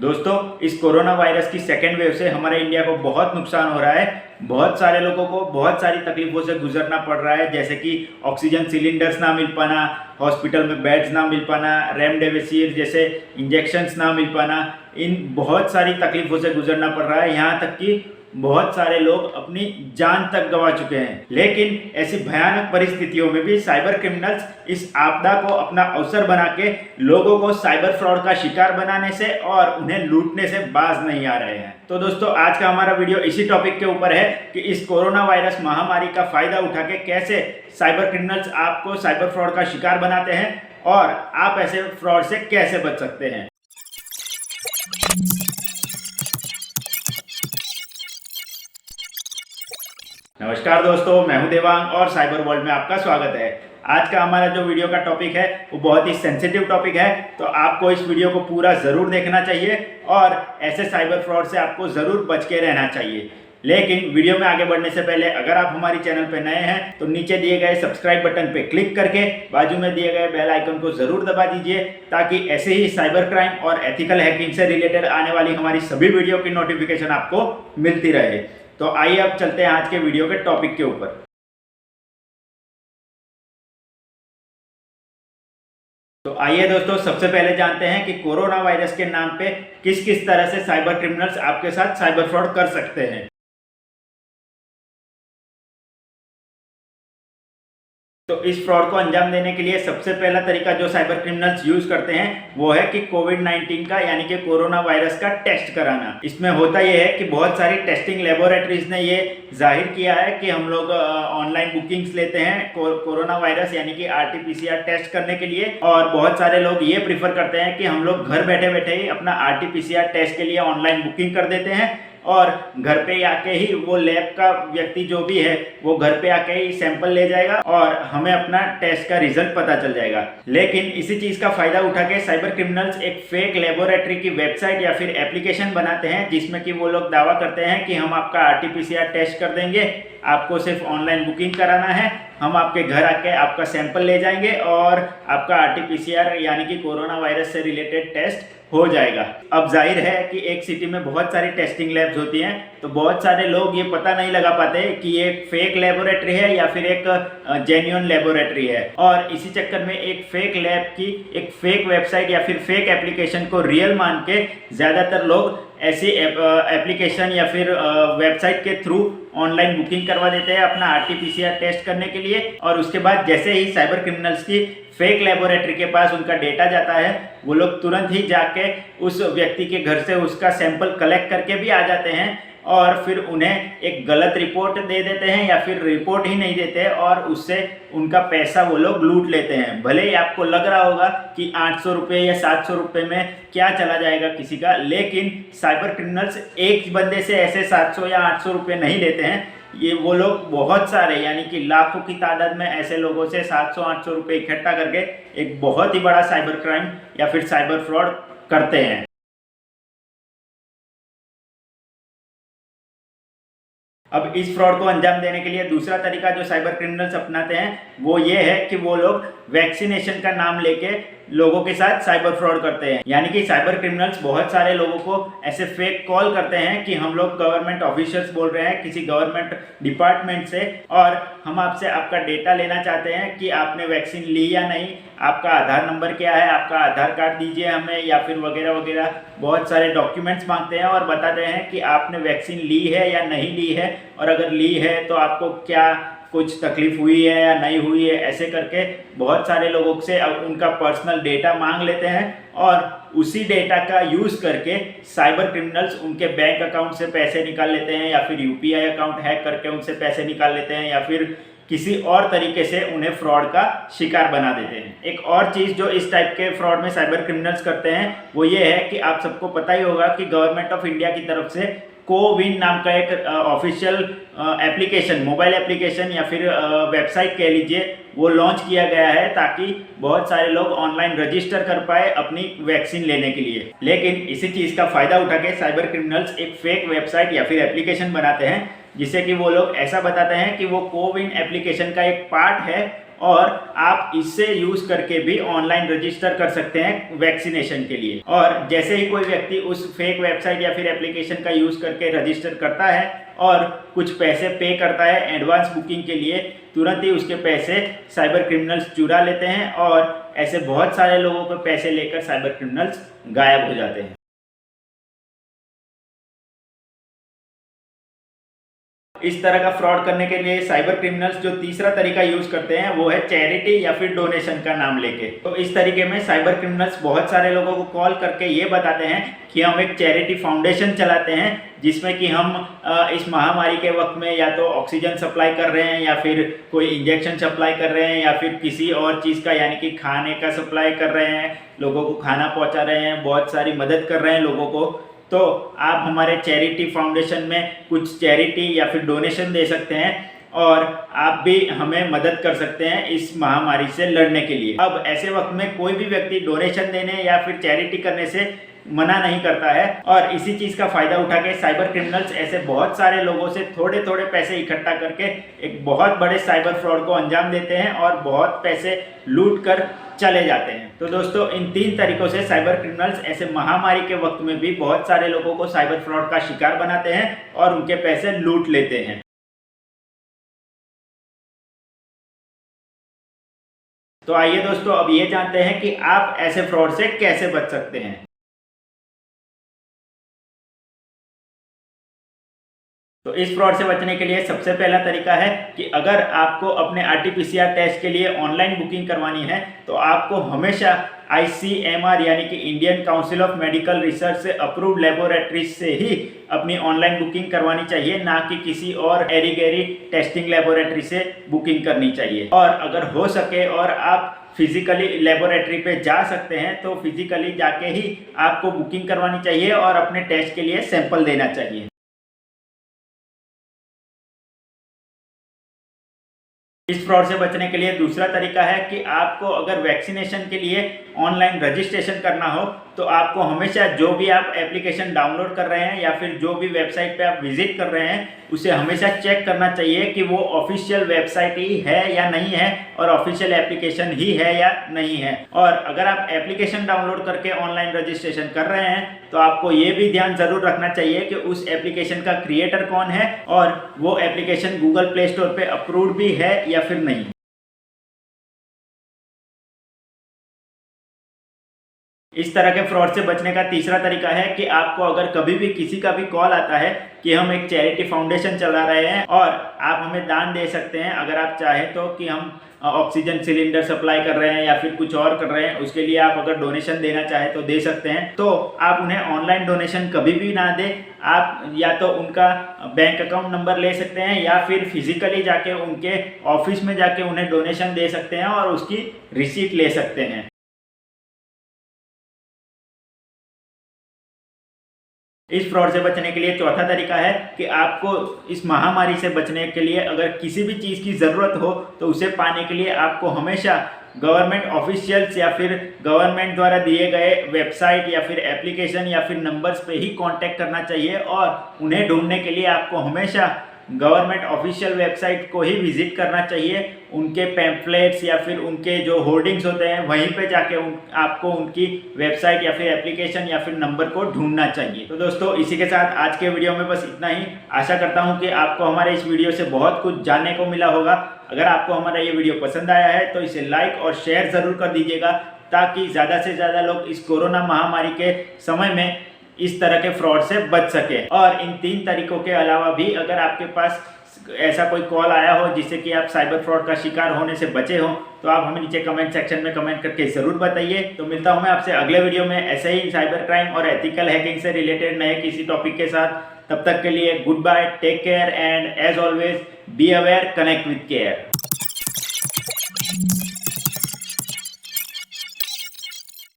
दोस्तों, इस corona virus की सेकेंड वेव से हमारे इंडिया को बहुत नुकसान हो रहा है। बहुत सारे लोगों को बहुत सारी तकलीफों से गुजरना पड़ रहा है, जैसे कि ऑक्सीजन सिलेंडर्स ना मिल पाना, हॉस्पिटल में बेड्स ना मिल पाना, रेमडेसिविर जैसे इंजेक्शंस ना मिल पाना। इन बहुत सारी तकलीफों से गुजरना पड़ रहा है। यहाँ तक कि बहुत सारे लोग अपनी जान तक गंवा चुके हैं। लेकिन ऐसी भयानक परिस्थितियों में भी साइबर क्रिमिनल्स इस आपदा को अपना अवसर बना के लोगों को साइबर फ्रॉड का शिकार बनाने से और उन्हें लूटने से बाज नहीं आ रहे हैं। तो दोस्तों, आज का हमारा वीडियो इसी टॉपिक के ऊपर है कि इस कोरोना वायरस महामारी का फायदा उठा के कैसे साइबर क्रिमिनल्स आपको साइबर फ्रॉड का शिकार बनाते हैं और आप ऐसे फ्रॉड से कैसे बच सकते हैं। नमस्कार दोस्तों, मैं हूं देवांग और साइबर वर्ल्ड में आपका स्वागत है। आज का हमारा जो वीडियो का टॉपिक है वो बहुत ही सेंसिटिव टॉपिक है, तो आपको इस वीडियो को पूरा ज़रूर देखना चाहिए और ऐसे साइबर फ्रॉड से आपको ज़रूर बच के रहना चाहिए। लेकिन वीडियो में आगे बढ़ने से पहले अगर आप हमारी चैनल पर नए हैं तो नीचे दिए गए सब्सक्राइब बटन पर क्लिक करके बाजू में दिए गए बेल आइकन को ज़रूर दबा दीजिए, ताकि ऐसे ही साइबर क्राइम और एथिकल हैकिंग से रिलेटेड आने वाली हमारी सभी वीडियो की नोटिफिकेशन आपको मिलती रहे। तो आइए अब चलते हैं आज के वीडियो के टॉपिक के ऊपर। तो आइए दोस्तों, सबसे पहले जानते हैं कि कोरोना वायरस के नाम पे किस किस तरह से साइबर क्रिमिनल्स आपके साथ साइबर फ्रॉड कर सकते हैं। तो इस फ्रॉड को अंजाम देने के लिए सबसे पहला तरीका जो साइबर क्रिमिनल्स यूज करते हैं वो है कि कोविड-19 का यानी कि कोरोना वायरस का टेस्ट कराना। इसमें होता यह है कि बहुत सारी टेस्टिंग लेबोरेटरीज ने ये जाहिर किया है कि हम लोग ऑनलाइन बुकिंग्स लेते हैं कोरोना वायरस यानी कि RT-PCR टेस्ट करने के लिए, और बहुत सारे लोग ये प्रीफर करते हैं कि हम लोग घर बैठे बैठे ही अपना RT-PCR टेस्ट के लिए ऑनलाइन बुकिंग कर देते हैं और घर पे आके ही वो लैब का व्यक्ति जो भी है वो घर पे आके ही सैंपल ले जाएगा और हमें अपना टेस्ट का रिजल्ट पता चल जाएगा। लेकिन इसी चीज़ का फायदा उठा के साइबर क्रिमिनल्स एक फेक लेबोरेटरी की वेबसाइट या फिर एप्लीकेशन बनाते हैं, जिसमें कि वो लोग दावा करते हैं कि हम आपका RT-PCR टेस्ट कर देंगे, आपको सिर्फ ऑनलाइन बुकिंग कराना है, हम आपके घर आके आपका सैंपल ले जाएंगे और आपका RT-PCR यानी कि कोरोना वायरस से रिलेटेड टेस्ट हो जाएगा। अब जाहिर है कि एक सिटी में बहुत सारी टेस्टिंग लैब्स होती हैं, तो बहुत सारे लोग ये पता नहीं लगा पाते कि ये एक फेक लेबोरेटरी है या फिर एक जेन्युइन लेबोरेटरी है, और इसी चक्कर में एक फेक लैब की एक फेक वेबसाइट या फिर फेक एप्लीकेशन को रियल मान के ज़्यादातर लोग ऐसी एप्लीकेशन या फिर वेबसाइट के थ्रू ऑनलाइन बुकिंग करवा देते हैं अपना RT-PCR टेस्ट करने के लिए। और उसके बाद जैसे ही साइबर क्रिमिनल्स की फेक लेबोरेटरी के पास उनका डेटा जाता है, वो लोग तुरंत ही जाके उस व्यक्ति के घर से उसका सैंपल कलेक्ट करके भी आ जाते हैं और फिर उन्हें एक गलत रिपोर्ट दे देते हैं या फिर रिपोर्ट ही नहीं देते और उससे उनका पैसा वो लोग लूट लेते हैं। भले ही आपको लग रहा होगा कि 800 रुपये या 700 रुपये में क्या चला जाएगा किसी का, लेकिन साइबर क्रिमिनल्स एक बंदे से ऐसे 700 या 800 रुपये नहीं लेते हैं। ये वो लोग बहुत सारे यानी कि लाखों की तादाद में ऐसे लोगों से 700-800 रुपये इकट्ठा करके एक बहुत ही बड़ा साइबर क्राइम या फिर साइबर फ्रॉड करते हैं। अब इस फ्रॉड को अंजाम देने के लिए दूसरा तरीका जो साइबर क्रिमिनल्स अपनाते हैं वो ये है कि वो लोग वैक्सीनेशन का नाम लेके लोगों के साथ साइबर फ्रॉड करते हैं। यानी कि साइबर क्रिमिनल्स बहुत सारे लोगों को ऐसे फेक कॉल करते हैं कि हम लोग गवर्नमेंट ऑफिशियल्स बोल रहे हैं किसी गवर्नमेंट डिपार्टमेंट से, और हम आपसे आपका डेटा लेना चाहते हैं कि आपने वैक्सीन ली या नहीं, आपका आधार नंबर क्या है, आपका आधार कार्ड दीजिए हमें, या फिर वगैरह वगैरह बहुत सारे डॉक्यूमेंट्स मांगते हैं और बताते हैं कि आपने वैक्सीन ली है या नहीं ली है, और अगर ली है तो आपको क्या कुछ तकलीफ हुई है या नहीं हुई है। ऐसे करके बहुत सारे लोगों से अब उनका पर्सनल डेटा मांग लेते हैं और उसी डेटा का यूज़ करके साइबर क्रिमिनल्स उनके बैंक अकाउंट से पैसे निकाल लेते हैं या फिर UPI अकाउंट हैक करके उनसे पैसे निकाल लेते हैं या फिर किसी और तरीके से उन्हें फ्रॉड का शिकार बना देते हैं। एक और चीज़ जो इस टाइप के फ्रॉड में साइबर क्रिमिनल्स करते हैं वो ये है कि आप सबको पता ही होगा कि गवर्नमेंट ऑफ इंडिया की तरफ से कोविन नाम का एक ऑफिशियल एप्लीकेशन, मोबाइल एप्लीकेशन या फिर वेबसाइट कह लीजिए, वो लॉन्च किया गया है ताकि बहुत सारे लोग ऑनलाइन रजिस्टर कर पाए अपनी वैक्सीन लेने के लिए। लेकिन इसी चीज़ का फ़ायदा उठा के साइबर क्रिमिनल्स एक फेक वेबसाइट या फिर एप्लीकेशन बनाते हैं जिससे कि वो लोग ऐसा बताते हैं कि वो कोविन एप्लीकेशन का एक पार्ट है और आप इससे यूज़ करके भी ऑनलाइन रजिस्टर कर सकते हैं वैक्सीनेशन के लिए। और जैसे ही कोई व्यक्ति उस फेक वेबसाइट या फिर एप्लीकेशन का यूज़ करके रजिस्टर करता है और कुछ पैसे पे करता है एडवांस बुकिंग के लिए, तुरंत ही उसके पैसे साइबर क्रिमिनल्स चुरा लेते हैं और ऐसे बहुत सारे लोगों को पैसे लेकर साइबर क्रिमिनल्स गायब हो जाते हैं। इस तरह का फ्रॉड करने के लिए साइबर क्रिमिनल्स जो तीसरा तरीका यूज करते हैं वो है चैरिटी या फिर डोनेशन का नाम लेके। तो इस तरीके में साइबर क्रिमिनल्स बहुत सारे लोगों को कॉल करके ये बताते हैं कि हम एक चैरिटी फाउंडेशन चलाते हैं जिसमें कि हम इस महामारी के वक्त में या तो ऑक्सीजन सप्लाई कर रहे हैं या फिर कोई इंजेक्शन सप्लाई कर रहे हैं या फिर किसी और चीज़ का यानी कि खाने का सप्लाई कर रहे हैं, लोगों को खाना पहुंचा रहे हैं, बहुत सारी मदद कर रहे हैं लोगों को। तो आप हमारे चैरिटी फाउंडेशन में कुछ चैरिटी या फिर डोनेशन दे सकते हैं और आप भी हमें मदद कर सकते हैं इस महामारी से लड़ने के लिए। अब ऐसे वक्त में कोई भी व्यक्ति डोनेशन देने या फिर चैरिटी करने से मना नहीं करता है और इसी चीज़ का फ़ायदा उठा के साइबर क्रिमिनल्स ऐसे बहुत सारे लोगों से थोड़े थोड़े पैसे इकट्ठा करके एक बहुत बड़े साइबर फ्रॉड को अंजाम देते हैं और बहुत पैसे लूट कर चले जाते हैं। तो दोस्तों, इन 3 तरीकों से साइबर क्रिमिनल्स ऐसे महामारी के वक्त में भी बहुत सारे लोगों को साइबर फ्रॉड का शिकार बनाते हैं और उनके पैसे लूट लेते हैं। तो आइए दोस्तों, अब ये जानते हैं कि आप ऐसे फ्रॉड से कैसे बच सकते हैं। तो इस फ्रॉड से बचने के लिए सबसे पहला तरीका है कि अगर आपको अपने RT-PCR टेस्ट के लिए ऑनलाइन बुकिंग करवानी है तो आपको हमेशा ICMR यानी कि Indian council of medical research से अप्रूव्ड लेबोरेटरीज से ही अपनी ऑनलाइन बुकिंग करवानी चाहिए, ना कि किसी और एरी गैरी टेस्टिंग लेबोरेटरी से बुकिंग करनी चाहिए। और अगर हो सके और आप फिजिकली लेबोरेटरी पे जा सकते हैं तो फिजिकली जाके ही आपको बुकिंग करवानी चाहिए और अपने टेस्ट के लिए सैंपल देना चाहिए। इस फ्रॉड से बचने के लिए दूसरा तरीका है कि आपको अगर वैक्सीनेशन के लिए ऑनलाइन रजिस्ट्रेशन करना हो तो आपको हमेशा जो भी आप एप्लीकेशन डाउनलोड कर रहे हैं या फिर जो भी वेबसाइट पे आप विजिट कर रहे हैं उसे हमेशा चेक करना चाहिए कि वो ऑफिशियल वेबसाइट ही है या नहीं है और ऑफिशियल एप्लीकेशन ही है या नहीं है। और अगर आप एप्लीकेशन डाउनलोड करके ऑनलाइन रजिस्ट्रेशन कर रहे हैं तो आपको ये भी ध्यान जरूर रखना चाहिए कि उस एप्लीकेशन का क्रिएटर कौन है और वो एप्लीकेशन गूगल प्ले स्टोर पे अप्रूव्ड भी है या फिर नहीं। इस तरह के फ्रॉड से बचने का तीसरा तरीका है कि आपको अगर कभी भी किसी का भी कॉल आता है कि हम एक चैरिटी फाउंडेशन चला रहे हैं और आप हमें दान दे सकते हैं अगर आप चाहें तो, कि हम ऑक्सीजन सिलेंडर सप्लाई कर रहे हैं या फिर कुछ और कर रहे हैं, उसके लिए आप अगर डोनेशन देना चाहें तो दे सकते हैं। तो आप उन्हें ऑनलाइन डोनेशन कभी भी ना दें। आप या तो उनका बैंक अकाउंट नंबर ले सकते हैं या फिर फिजिकली जाके उनके ऑफिस में जाके उन्हें डोनेशन दे सकते हैं और उसकी रिसीट ले सकते हैं। इस फ्रॉड से बचने के लिए चौथा तरीका है कि आपको इस महामारी से बचने के लिए अगर किसी भी चीज़ की ज़रूरत हो तो उसे पाने के लिए आपको हमेशा गवर्नमेंट ऑफिशियल्स या फिर गवर्नमेंट द्वारा दिए गए वेबसाइट या फिर एप्लीकेशन या फिर नंबर्स पे ही कांटेक्ट करना चाहिए और उन्हें ढूंढने के लिए आपको हमेशा गवर्नमेंट ऑफिशियल वेबसाइट को ही विजिट करना चाहिए। उनके पैम्फलेट्स या फिर उनके जो होर्डिंग्स होते हैं वहीं पे जाके आपको उनकी वेबसाइट या फिर एप्लीकेशन या फिर नंबर को ढूंढना चाहिए। तो दोस्तों, इसी के साथ आज के वीडियो में बस इतना ही। आशा करता हूँ कि आपको हमारे इस वीडियो से बहुत कुछ जानने को मिला होगा। अगर आपको हमारा ये वीडियो पसंद आया है तो इसे लाइक और शेयर ज़रूर कर दीजिएगा ताकि ज़्यादा से ज़्यादा लोग इस कोरोना महामारी के समय में इस तरह के फ्रॉड से बच सके। और इन 3 तरीकों के अलावा भी अगर आपके पास ऐसा कोई कॉल आया हो जिससे कि आप साइबर फ्रॉड का शिकार होने से बचे हो तो आप हमें नीचे कमेंट सेक्शन में कमेंट करके ज़रूर बताइए। तो मिलता हूं मैं आपसे अगले वीडियो में ऐसे ही साइबर क्राइम और एथिकल हैकिंग से रिलेटेड नए किसी टॉपिक के साथ। तब तक के लिए good bye, take care and as always be aware, connect with care.